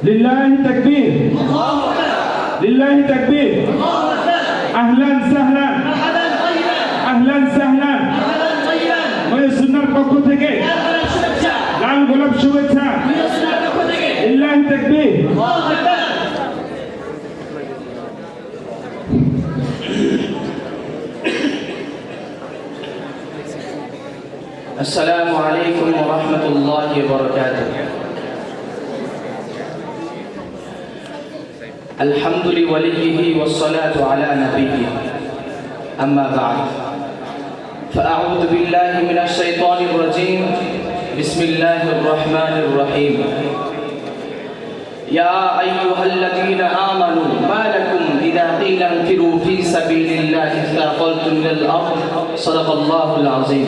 लिल्लाहि तकबीर, लिल्लाहि तकबीर, আহলান সাহলান, আহলান সাহলান। ময়সুন্নার পক্ষ থেকে লাল গোলাপ শুভেচ্ছা। লিল্লাহি তাকবীর। अस्सलामु अलैकुम व रहमतुल्लाहि व बरकातुहू। अल्हम्दुलिल्लाहि वलिय्यिही वस्सलातु अला नबिय्यिही, अम्मा बअद, फ़अऊज़ु बिल्लाहि मिनश शैतानिर रजीम, बिस्मिल्लाहिर रहमानिर रहीम। या अय्युहल्लज़ीना आमनू मा लकुम इज़ा क़ीला इंफ़िरू फ़ी सबीलिल्लाहि इस्तक़ल्तुम मिनल अर्ज़, सदक़ल्लाहुल अज़ीम।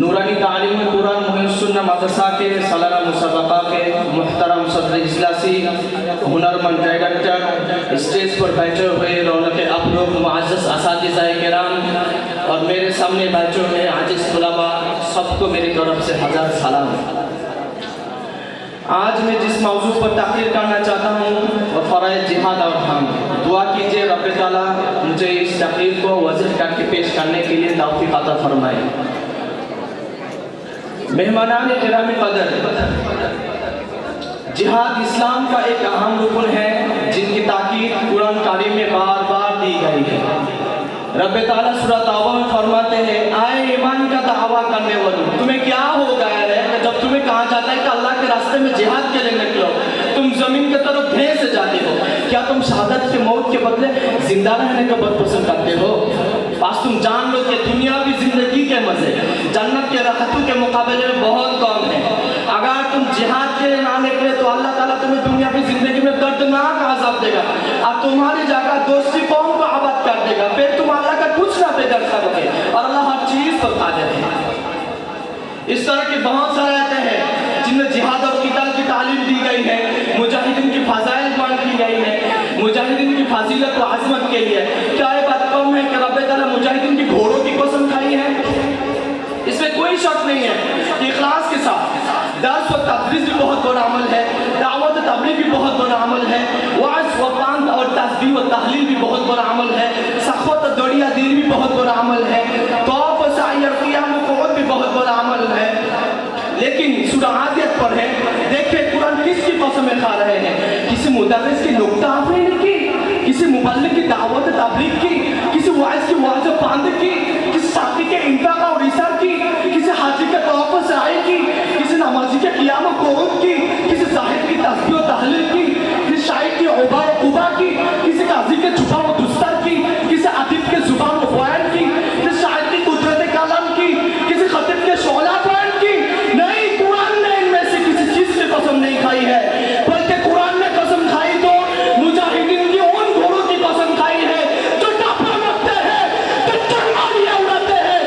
नूरानी तालीम कुरान मुहिस्सुन्ना मदरसा के सालाना मुसाबका के मुहतरम सदर इजलासी, हुनरमंद डायरेक्टर, स्टेज पर बैठे हुए रौनक आप लोग मुअज़्ज़ज़ असातिज़ाए किराम और मेरे सामने बैठे हुए आजिज़ तुलबा, सबको मेरी तरफ से हज़ार सलाम। आज मैं जिस मौजू पर तक़रीर करना चाहता हूँ वह फ़राइज़ जिहाद और हम। दुआ कीजिए रब ताला मुझे इस तक़रीर को वज़ीह करके पेश करने के लिए तौफ़ीक़ अता फ़रमाए। मेहमानान किराम क़दर, जिहाद इस्लाम का एक अहम रुकन है जिनकी ताकीद कुरान करीम में बार बार दी गई है। रब ताला सूरह तौबा में फरमाते हैं, आए ईमान का दावा करने वालों, तुम्हें क्या हो गया है जब तुम्हें कहा जाता है कि अल्लाह के रास्ते में जिहाद के लिए निकलो, तुम जमीन की तरफ भेज जाते हो। क्या तुम शहादत के मौत के बदले जिंदा रहने का बहुत पसंद करते हो? बस तुम जान लो कि दुनियावी जिंदगी के मजे जन्नत के राहतों के मुकाबले में बहुत कम है। अगर तुम जिहाद के लिए ना निकले तो अल्लाह ताला तुम्हें दुनियावी जिंदगी में दर्दनाक अज़ाब देगा और तुम्हारी जगह दोस्ती कौम को आबाद कर देगा। फिर तुम अल्लाह का कुछ ना बेदर करोगे और अल्लाह हर चीज पर कादिर है। इस तरह के बहुत सारे आते हैं जिनमें जिहाद और क़िताल की तालीम दी गई है, मुजाहिदीन की फ़ज़ाइल बयान की गई है, मुजाहिदीन की फाजिलत व अज़मत के लिए। क्या ये बात कम है कि रब ताला मुजाहिदीन की घोड़ों की कसम खाई है? इसमें कोई शक नहीं है कि इखलास के साथ दर्स व तदरीस भी बहुत बड़ा अमल है, दावत व तबलीग भी बहुत बड़ा अमल है, वाज़ व क़ुरान और तस्बीह व तहलील भी बहुत बड़ा अमल है, सख़्वत व दरिया दीन भी बहुत बड़ा अमल है, तौफ़ व साई और क़ियाम व क़ुऊद भी बहुत बड़ा अमल है। लेकिन सूरह आदियत पर है, देखिए कुरान किसकी कसमें खा रहे हैं? किसी मुदर्रिस की नुक्ता आफ़रीनी की, किसी मुबल्लिग की दावत तबलीग की, किसी वाइज की वाज़ पांद की, किसी साकी के इंफाक और इसार की, किसी हाजी के तौफ़ सराई की, किसी नमाजी के क़ियाम व क़ुऊद की, किसी ज़ाहिद की तस्बीह व तहलील की, किसी शाइर की उबा व क़ुबा की, किसी काज़ी के जुबा व दुस्तर की, किसी अदीब के ज़ुबान व बयान की, किसी शाइर की कुदरत कलम की, किसी खतीब के शोला बयान की। नहीं, कुरान ने इनमें से किसी चीज़ की कसम नहीं खाई है, बल्कि कुरान ने कसम खाई तो मुजाहिदीन की उन घोड़ों की कसम खाई है जो टापा रखते हैं, जो टंगारियां उड़ाते हैं,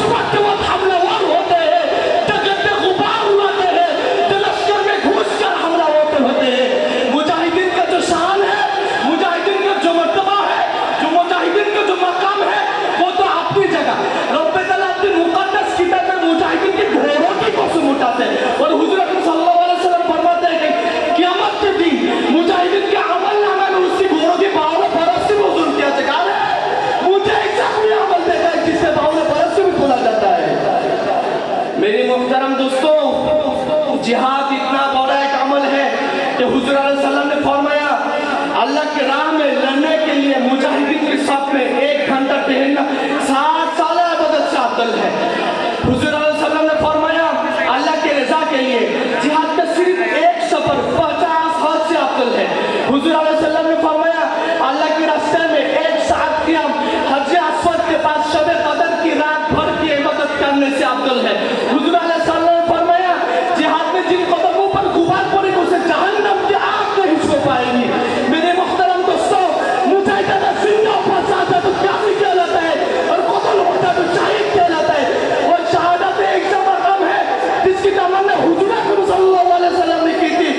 जो वक्त हमलावर होते हैं, जो गद्दे गुबार उड़ाते हैं, जो लश्कर में घुस कर हमलावर होते हैं। मुजाहिदीन का जो शान है, मुजाहिदीन का जो मर्तबा है, जो मुजाहिदीन का जो मकाम है, वो तो अपनी जगह रब्बे ताला अपनी मुक़द्दस किताब में मुजाहिदीन की घोड़ों की कसम उठाते हैं। और हुज़ूर अकरम सल्लल्लाहु अलैहि वसल्लम फरमाते हैं कि क़यामत के दिन मुजाहिदीन के अमल नामा में उसकी घोड़ों की बावले बरस से वसूल किया जाएगा। मुझे ऐसा कोई अमल देता है जिससे बावले बरस से भी खोला जाता है। मेरे मुहतरम दोस्तों, जिहाद इतना बड़ा एक अमल है कि हुज़ूर अलैहि सल्लम ने फरमाया, अल्लाह के राह में लड़ने के लिए मुजाहिदीन के साथ में 1 घंटा ठहरना 60 साल इबादत से अफजल है। हुज़ूर अलैहि सल्लम ने फरमाया, अल्लाह के रज़ा के लिए जिहाद का सिर्फ एक सफर 50 हज से अफजल है। हुज़ूर अलैहि सल्लम ने फरमाया, अल्लाह के रास्ते में 1 साल क़ियाम हज अस्वद के पास शब कदर की रात भर की इबादत करने से अफजल है। हुज़ूर अलैहि सल्लम ने फरमाया, जिहाद में जिन कदमों पर गुबार पड़ेगा उसे जहन्नम की आग नहीं छू पाएगी। मेरे मुहतरम दोस्तों, मुजाहिद जिंदा फसाद तो काफी कहलाता है और कत्ल होता तो शहीद कहलाता है। और शहादत एक ऐसा मकाम है जिसकी तमन्ना हुज़ूर अकरम सल्लल्लाहु अलैहि वसल्लम ने की थी।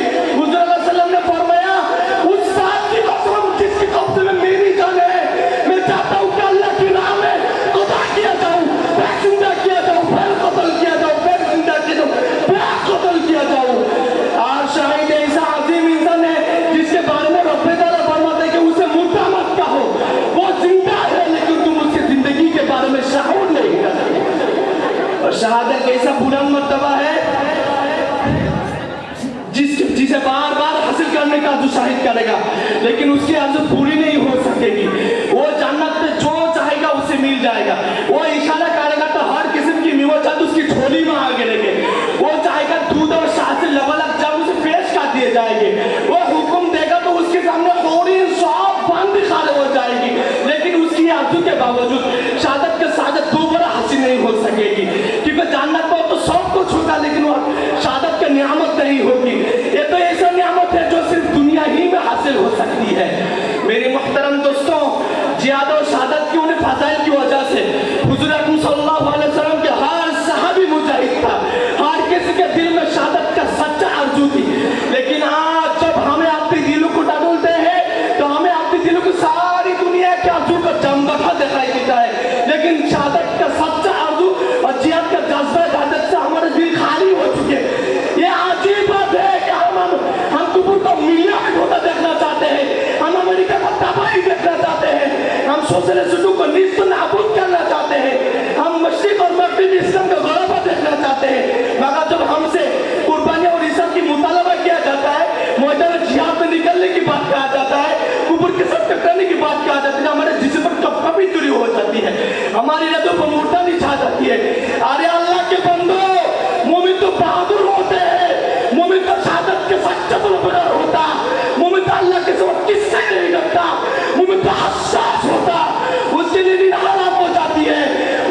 शहादत कैसा बुलंद मर्तबा है जिसे बार बार हासिल करने का दुशाहिद करेगा, लेकिन उसकी आरज़ू पूरी नहीं हो सकेगी। वो जन्नत में जो चाहेगा उसे मिल जाएगा। वो इशारा करेगा तो हर किस्म की मेवजात उसकी झोली में आ गिरेंगे। वो चाहेगा दूध और शहद से लबालब जब उसे पेश कर दिए जाएंगे। वो हुक्म देगा तो उसके सामने पूरी सब बंद खाली हो जाएगी, लेकिन उसकी आरज़ू के बावजूद शहादत के साथ दोबारा हासिल नहीं हो सकेगी, क्योंकि जन्नत में तो सब कुछ होगा लेकिन वो शहादत की नियामत नहीं होगी। ये तो ऐसा नियामत है जो सिर्फ दुनिया ही में हासिल हो सकती है। मेरे मुहतरम दोस्तों, जिहाद और शहादत की उन्हें फज़ाइल की वजह से हुज़ूर अकरम सल्लल्लाहु अलैहि वसल्लम के हर सहाबी मुजाहिद था, हर किसी के दिल में शहादत का सच्चा आरज़ू थी। लेकिन आज जब हमें अपने दिलों को टटोलते हैं तो हमें अपने दिलों की सारी दुनिया के आरज़ू का जमदखा दिखाई देता है, लेकिन शहादत का सच्चा आरज़ू और जिहाद का जज्बा शहादत से हमारे दिल खाली हो चुके। ये अजीब बात है कि हम कुफर को मिलियन होता देखना चाहते हैं, हम अमेरिका को तबाही देखना चाहते हैं, हम सोशलिज्म को निस्त नाबूद करना चाहते हैं, हम मशरिक और मगरिब इस्लाम का गलबा देखना चाहते हैं। मगर जब हमसे कुर्बानी और इस्लाम की मुतालबा किया जाता है, मैदान जिहाद में निकलने की बात कहा जाता है, कुफर के साथ टकराने की बात कहा जाती है, हमारे जिस्म पर कपकपी दूरी हो जाती है, हमारी हृदयों पर मोटा नहीं छा जाती है। अरे अल्लाह के बंदो, मोमिन तो बहादुर होते हैं, मोमिन तो शहादत के सच्चा तलबगार होता, मोमिन तो अल्लाह के सिवा किससे नहीं डरता, मोमिन तो हसास होता, उसके लिए नींद हराम हो जाती है,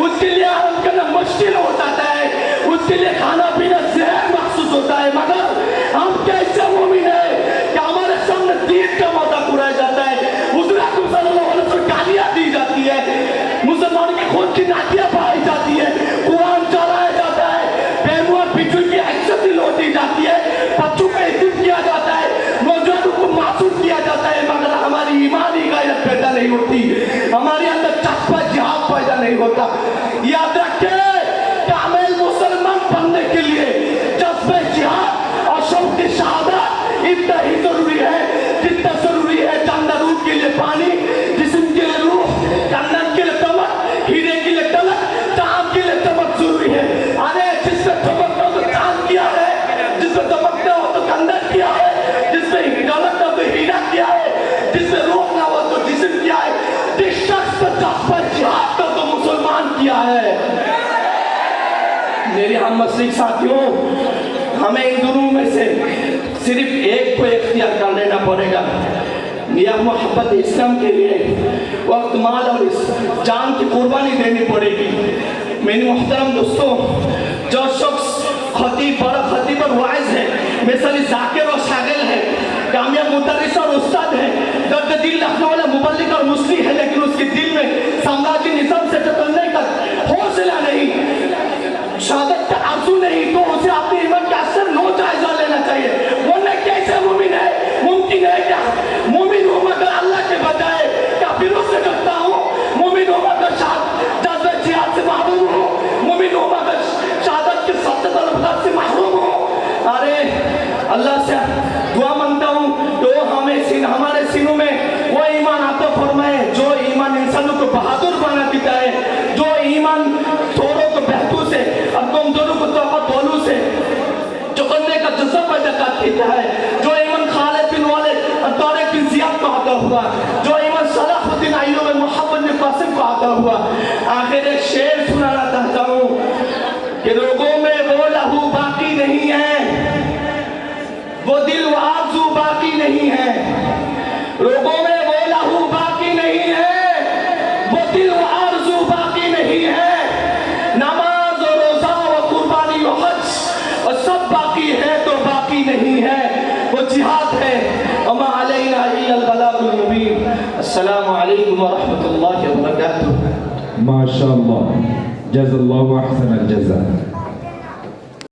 उसके लिए आराम करना मुश्किल हो जाता है, उसके लिए खाना पीना जहर महसूस होता है। मगर हम कैसे मोमिन है कि हमारे सामने दीन का मजाक उड़ाया जाता है, हुज़ूर अकरम सल्लल्लाहु अलैहि वसल्लम को गालियां दी जाती है, मुसलमानों के खून की नाटियां बहाई जाती है, कुरान चलाया जाता है, बेमुआ बिजुल की इज्जत लौटी जाती है, बच्चों को इज्जत किया जाता है, नौजवानों को मासूम किया जाता है, मगर हमारी ईमानी गैरत पैदा नहीं होती, हमारे अंदर जज्बा जिहाद पैदा नहीं होता। याद रखें, कामिल मुसलमान बनने के लिए जज्बा जिहाद और शौक की शहादत इतना ही जरूरी है जितना जरूरी है जिंदा रूह के लिए पानी, जिस्म के लिए रूह, जन्नत के लिए तमक, हीरे के लिए तलक, चांद के लिए चमक जरूरी है। अरे जिसमें चमक ना हो तो चांद किया है, जिसमें चमक ना हो तो कंदर किया है, जिसमें दौलत ना हो तो हीरा किया है, जिसमें रूह ना हो तो जिस्म किया है, जिस शख्स पर जज्बा जिहाद का तो मुसलमान किया है। मेरे हम मसलिक साथियों, हमें इन दोनों में से सिर्फ एक को इख्तियार कर लेना पड़ेगा। या मोहब्बत इस्लाम के लिए वक्त, माल और जान की कुर्बानी देनी पड़ेगी। मेरे मोहतरम दोस्तों, जो शख्स खतीब बड़ा खतीब और वाइज है, मिसाली जाकिर और शागिल है, कामयाब मुदर्रिस और उस्ताद है, दर्द दिल रखने वाला मुबल्लिग और मुस्लिम है, लेकिन उसके दिल में साम्राज्य निज़ाम से टकराने का हौसला नहीं, शहादत का आरज़ू नहीं, तो उसे अपने ईमान का असर नो जायजा लेना चाहिए। वरना कैसे मुमिन है? मुमकिन है क्या? मुमिन हूँ मगर अल्लाह के बजाय काफिरों से डरता हूँ, मुमिन हूँ मगर जज्बा जिहाद से महरूम हूँ, मुमिन हूँ मगर शहादत के सच्चे तलबगार से महरूम हूँ। अरे अल्लाह से दुआ मांगता हूँ तो हमारे सीनों में वो ईमान आता फरमाए जो ईमान इंसानों को बहादुर बना देता है, जो ईमान थोड़ों को बहतू से और कमजोरों को ताकत वालों से चुकने का जज्बा पैदा कर देता है, जो ईमान खालिद बिन वालिद और तारिक बिन ज़ियाद को आता हुआ, जो ईमान सलाहुद्दीन अय्यूब और मोहम्मद बिन कासिम को आता हुआ। आखिर एक शेर सुनाना चाहता हूँ कि लोगों में वो लहू बाकी नहीं है, वो दिल व आरज़ू बाकी नहीं है, लोगों में वो लहू बाकी नहीं है, वो दिल व आरज़ू बाकी नहीं है, नमाज और रोज़ा व कुर्बानी व हज और सब बाकी है तो बाकी नहीं है, वो जिहाद है। वमा अलैना इल्लल बलागुल मुबीन। अस्सलामु अलैकुम व रहमतुल्लाहि व बरकातुहू। माशाअल्लाह, जज़ाल्लाहु अहसनल जज़ा।